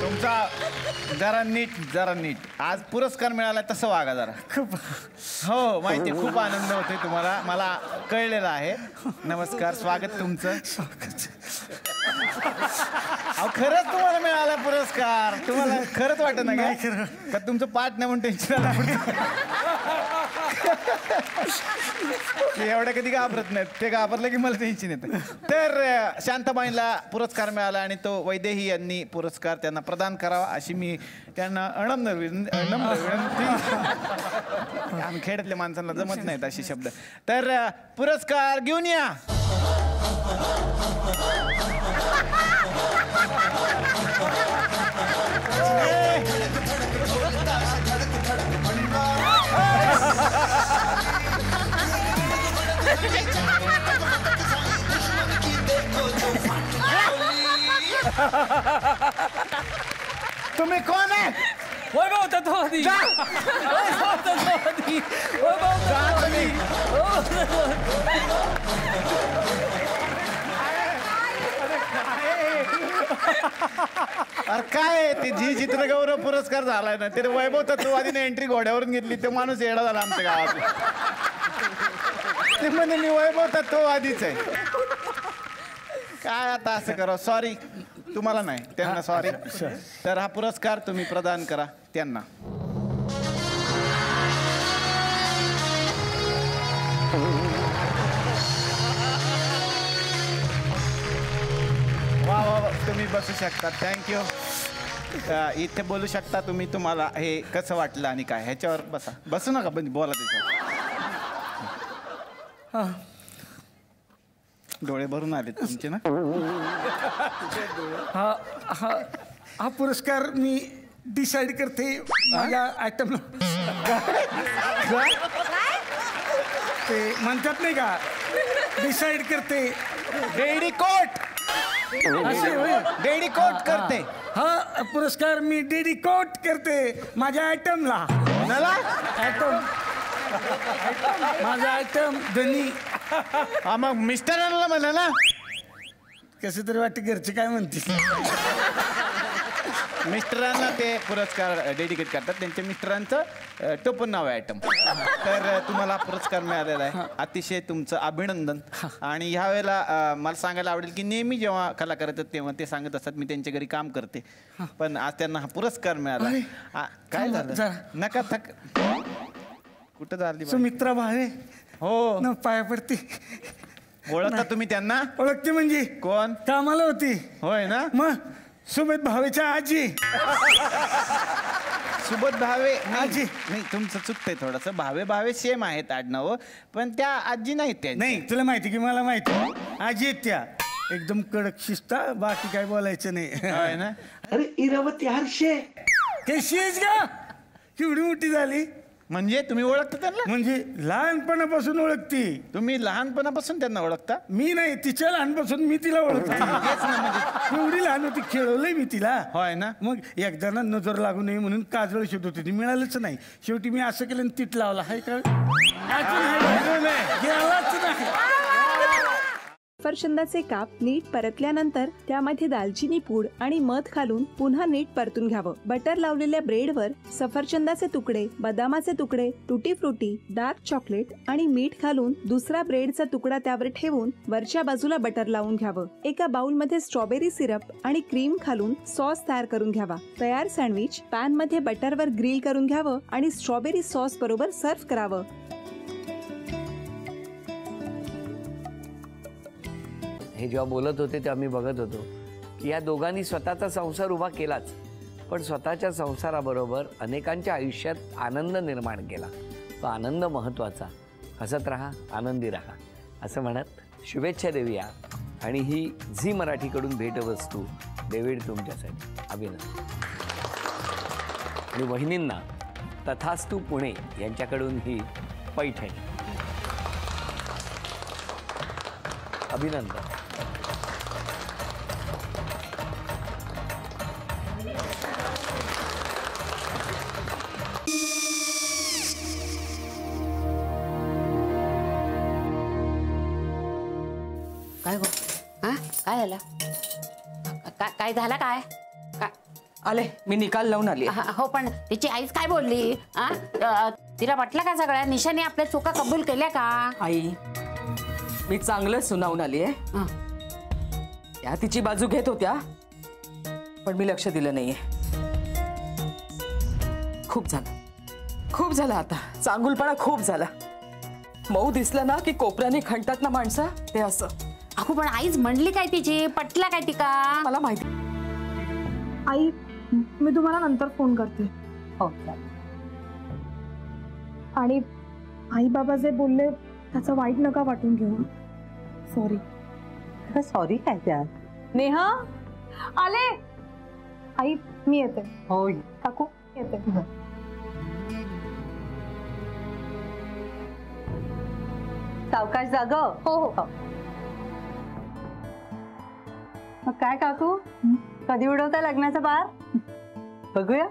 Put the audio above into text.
तुमचा जरा नीट आज पुरस्कार मिळाला तसं वागा जरा. खूप हो माहिती, खूप आनंद होतोय तुम्हाला, मला कळलेलं आहे. नमस्कार, स्वागत तुमचं. अहो खरंच तुम्हाला मिळाला पुरस्कार, तुम्हाला खरंच वाटत ना काय का तुमचं पाठ नाही म्हणून टेन्शन एवढ्या कधी घाबरत नाहीत, ते घाबरलं की मला टेन्शन येतं. तर शांताबाईंना पुरस्कार मिळाला आणि तो वैदेही यांनी पुरस्कार त्यांना प्रदान करावा अशी मी त्यांना नम्र विनंती. आम्ही खेड्यातल्या माणसांना जमत नाहीत असे शब्द. तर पुरस्कार घेऊन या. तुम्ही कोण आहे? वैभव तत्ववादी. अरे काय ते जी चित्रगौरव पुरस्कार झालाय ना ते वैभव तत्ववादीने एंट्री घोड्यावरून घेतली, ते माणूस येडा झाला आमच्या गावात. ते म्हणे मी वैभव तत्ववादीच आहे. काय आता असं करा, सॉरी तुम्हाला नाही त्यांना सॉरी. तर हा पुरस्कार तुम्ही प्रदान करा त्यांना. वा वा वा, तुम्ही बसू शकता. थँक्यू. इथे बोलू शकता तुम्ही. तुम्हाला हे कसं वाटलं आणि काय ह्याच्यावर बसा. बसू नका पण बोला त्याच्यावर. डोळे भरून आले तुमचे ना. हा पुरस्कार मी डिसाईड करते माझ्या आयटमला. ते म्हणतात नाही का, डिसाईड करते. डेडिकोट डेडिकोट करते. हा पुरस्कार मी डेडिकोट करते माझ्या आयटमला. आयटम माझा आयटम धनी. हा मग मिस्टरांना म्हणा ना. कसं तरी वाटतं घरचे काय म्हणतील. मिस्टरांना ते पुरस्कार डेडिकेट करतात. त्यांच्या मिस्टरांचं टोपण नाव आहे आयटम. तर तुम्हाला पुरस्कार मिळालेला आहे. अतिशय तुमचं अभिनंदन. आणि ह्या वेळेला मला सांगायला आवडेल की नेहमी जेव्हा कलाकार येतात तेव्हा ते सांगत असतात मी त्यांच्या घरी काम करते, पण आज त्यांना हा पुरस्कार मिळाला. काय झालं? नका थक. कुठं झाली? सुमित्रा भावे. हो न पाया पडते. ओळखता तुम्ही त्यांना? ओळखते म्हणजे कोण? कामाला होती. होय ना. मग सुमित भावेच्या आजी. सुबोध भावे आजी नाही, तुमचं चुकतंय थोडंसं. भावे भावे सेम आहेत आडनाव, पण त्या आजी नाहीत. त्या नाही तुला माहिती की मला माहिती आजी आहेत त्या. एकदम कडक शिस्ता, बाकी काय बोलायचं नाही. होय ना. अरे इरावती हर्षे कशी आहेस का? केवढी मोठी झाली. म्हणजे तुम्ही ओळखता त्यांना? म्हणजे लहानपणापासून ओळखती. तुम्ही लहानपणापासून त्यांना ओळखता? मी नाही, तिच्या लहानपासून मी तिला ओळखते. एवढी लहान होती, खेळवलंय मी तिला. होय ना. मग एकदा नजर लागू नये म्हणून काजळ शोधत होती, ती मिळालंच नाही. शेवटी मी असं केलं आणि तीट लावला. हाय का गेलाच नाही. सफरचंदाचे काप नीट परतल्यानंतर त्यामध्ये दालचिनी पूड आणि मध घालून पुन्हा नीट परतून घ्यावं. बटर लावलेल्या ब्रेडवर सफरचंदाचे तुकडे, बदामाचे तुकडे, टुटी फ्रुटी, डार्क चॉकलेट आणि मीठ घालून दुसरा ब्रेडचा तुकडा त्यावर ठेवून वरच्या बाजूला बटर लावून घ्यावं. एका बाउलमध्ये स्ट्रॉबेरी सिरप आणि क्रीम घालून सॉस तयार करून घ्यावा. तयार सँडविच पॅन मध्ये बटरवर ग्रिल करून घ्यावं आणि स्ट्रॉबेरी सॉस बरोबर सर्व्ह करावं. हे जेव्हा बोलत होते तेव्हा मी बघत होतो की या दोघांनी स्वतःचा संसार उभा केलाच, पण स्वतःच्या संसाराबरोबर अनेकांच्या आयुष्यात आनंद निर्माण केला. तो आनंद महत्त्वाचा. हसत राहा, आनंदी राहा असं म्हणत शुभेच्छा देऊया. आणि ही झी मराठीकडून भेटवस्तू डेव्हिड तुमच्यासाठी. अभिनंदन. आणि वहिनींना तथास्तू पुणे यांच्याकडून ही पैठणी. अभिनंदन. काय गो हा काय झालं काय झालं काय आले मी निकाल लावून आली हो पण तिची आईच काय बोलली तिला वाटलं का सगळ्या निशाने आपल्या चुका कबूल केल्या का आई मी चांगलं सुनावून आली आहे त्या तिची बाजू घेत होत्या पण मी लक्ष दिलं नाहीये खूप झालं आता चांगुलपणा खूप झाला मऊ दिसलं ना की कोपऱ्याने खणतात ना माणसं ते असं अगो पण आईच म्हणली काय तिची पटला काय ती का मला माहिती आई मी तुम्हाला नंतर फोन करते हो आणि आई बाबा जे बोलले त्याचं वाईट नका वाटून घेऊ सॉरी सॉरी काय त्या नेहा आले आई मी येते हो काकू येते सावकाश जाग हो हो मग काय काकू कधी उडवता लग्नाचा बार बघूया